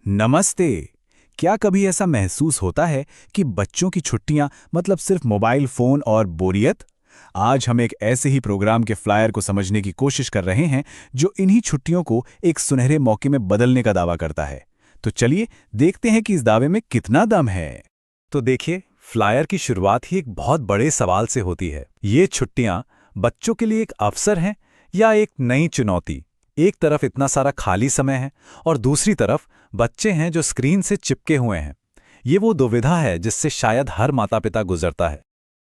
नमस्ते। क्या कभी ऐसा महसूस होता है कि बच्चों की छुट्टियां मतलब सिर्फ मोबाइल फोन और बोरियत? आज हम एक ऐसे ही प्रोग्राम के फ्लायर को समझने की कोशिश कर रहे हैं जो इन्हीं छुट्टियों को एक सुनहरे मौके में बदलने का दावा करता है। तो चलिए देखते हैं कि इस दावे में कितना दम है। तो देखिए, फ्लायर की शुरुआत ही एक बहुत बड़े सवाल से होती है। ये छुट्टियां बच्चों के लिए एक अवसर हैं या एक नई चुनौती? एक तरफ इतना सारा खाली समय है और दूसरी तरफ बच्चे हैं जो स्क्रीन से चिपके हुए हैं। ये वो दुविधा है जिससे शायद हर माता पिता गुजरता है।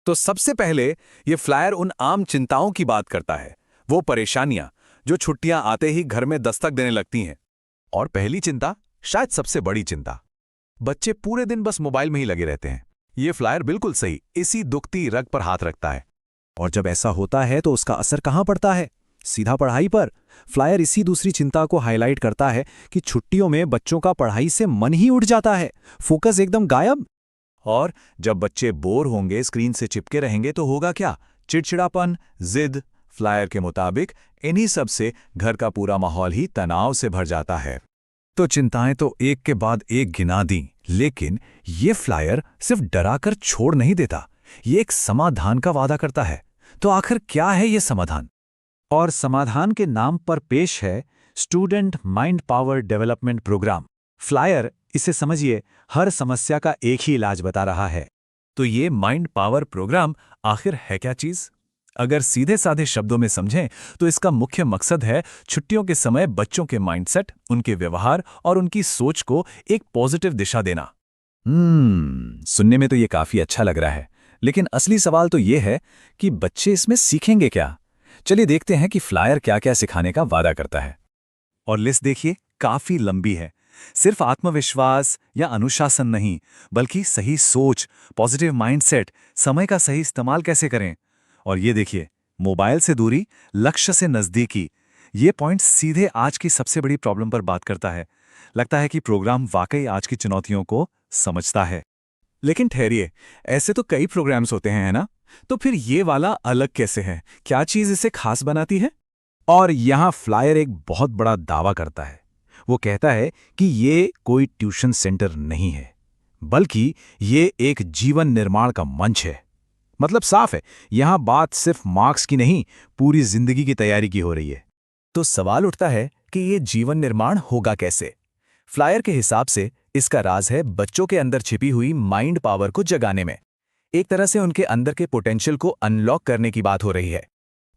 तो सबसे पहले ये फ्लायर उन आम चिंताओं की बात करता है, वो परेशानियां जो छुट्टियां आते ही घर में दस्तक देने लगती हैं। और पहली चिंता, शायद सबसे बड़ी चिंता, बच्चे पूरे दिन बस मोबाइल में ही लगे रहते हैं। ये फ्लायर बिल्कुल सही इसी दुखती रग पर हाथ रखता है। और जब ऐसा होता है तो उसका असर कहाँ पड़ता है? सीधा पढ़ाई पर। फ्लायर इसी दूसरी चिंता को हाईलाइट करता है कि छुट्टियों में बच्चों का पढ़ाई से मन ही उठ जाता है, फोकस एकदम गायब। और जब बच्चे बोर होंगे, स्क्रीन से चिपके रहेंगे तो होगा क्या? चिड़चिड़ापन, जिद। फ्लायर के मुताबिक इन्हीं सब से घर का पूरा माहौल ही तनाव से भर जाता है। तो चिंताएं तो एक के बाद एक गिना दी, लेकिन ये फ्लायर सिर्फ डराकर छोड़ नहीं देता, ये एक समाधान का वादा करता है। तो आखिर क्या है ये समाधान? और समाधान के नाम पर पेश है student mind power development program. Flyer इसे समझिए हर समस्या का एक ही इलाज बता रहा है। तो ये माइंड पावर प्रोग्राम आखिर है क्या चीज? अगर सीधे साधे शब्दों में समझें तो इसका मुख्य मकसद है छुट्टियों के समय बच्चों के माइंडसेट, उनके व्यवहार और उनकी सोच को एक पॉजिटिव दिशा देना। सुनने में तो ये काफी अच्छा लग रहा है, लेकिन असली सवाल तो ये है कि बच्चे इसमें सीखेंगे क्या? चलिए देखते हैं कि फ्लायर क्या क्या सिखाने का वादा करता है। और लिस्ट देखिए, काफी लंबी है। सिर्फ आत्मविश्वास या अनुशासन नहीं, बल्कि सही सोच, पॉजिटिव माइंडसेट, समय का सही इस्तेमाल कैसे करें। और ये देखिए, मोबाइल से दूरी, लक्ष्य से नजदीकी। ये पॉइंट सीधे आज की सबसे बड़ी प्रॉब्लम पर बात करता है। लगता है कि प्रोग्राम वाकई आज की चुनौतियों को समझता है। लेकिन ठहरिए, ऐसे तो कई प्रोग्राम्स होते हैं, है ना? तो फिर ये वाला अलग कैसे है? क्या चीज इसे खास बनाती है? और यहां फ्लायर एक बहुत बड़ा दावा करता है। वो कहता है कि ये कोई ट्यूशन सेंटर नहीं है, बल्कि ये एक जीवन निर्माण का मंच है। मतलब साफ है, यहां बात सिर्फ मार्क्स की नहीं, पूरी जिंदगी की तैयारी की हो रही है। तो सवाल उठता है कि ये जीवन निर्माण होगा कैसे? फ्लायर के हिसाब से इसका राज है बच्चों के अंदर छिपी हुई माइंड पावर को जगाने में। एक तरह से उनके अंदर के पोटेंशियल को अनलॉक करने की बात हो रही है।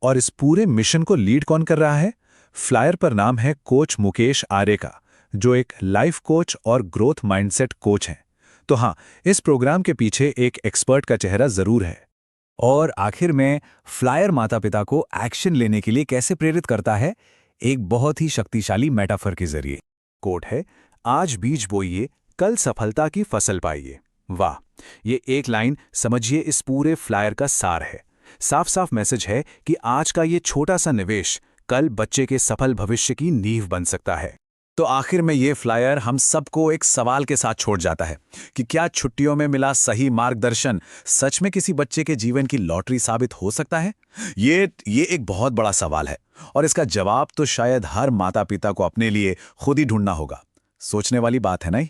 और इस पूरे मिशन को लीड कौन कर रहा है? फ्लायर पर नाम है कोच मुकेश आर्य का, जो एक लाइफ कोच और ग्रोथ माइंडसेट कोच हैं। तो हाँ, इस प्रोग्राम के पीछे एक एक्सपर्ट का चेहरा जरूर है। और आखिर में फ्लायर माता पिता को एक्शन लेने के लिए कैसे प्रेरित करता है? एक बहुत ही शक्तिशाली मेटाफर के जरिए। कोट है, आज बीज बोइए, कल सफलता की फसल पाइए। वाह, ये एक लाइन समझिए इस पूरे फ्लायर का सार है। साफ साफ मैसेज है कि आज का ये छोटा सा निवेश कल बच्चे के सफल भविष्य की नींव बन सकता है। तो आखिर में ये फ्लायर हम सबको एक सवाल के साथ छोड़ जाता है कि क्या छुट्टियों में मिला सही मार्गदर्शन सच में किसी बच्चे के जीवन की लॉटरी साबित हो सकता है? ये एक बहुत बड़ा सवाल है, और इसका जवाब तो शायद हर माता पिता को अपने लिए खुद ही ढूंढना होगा। सोचने वाली बात है ना?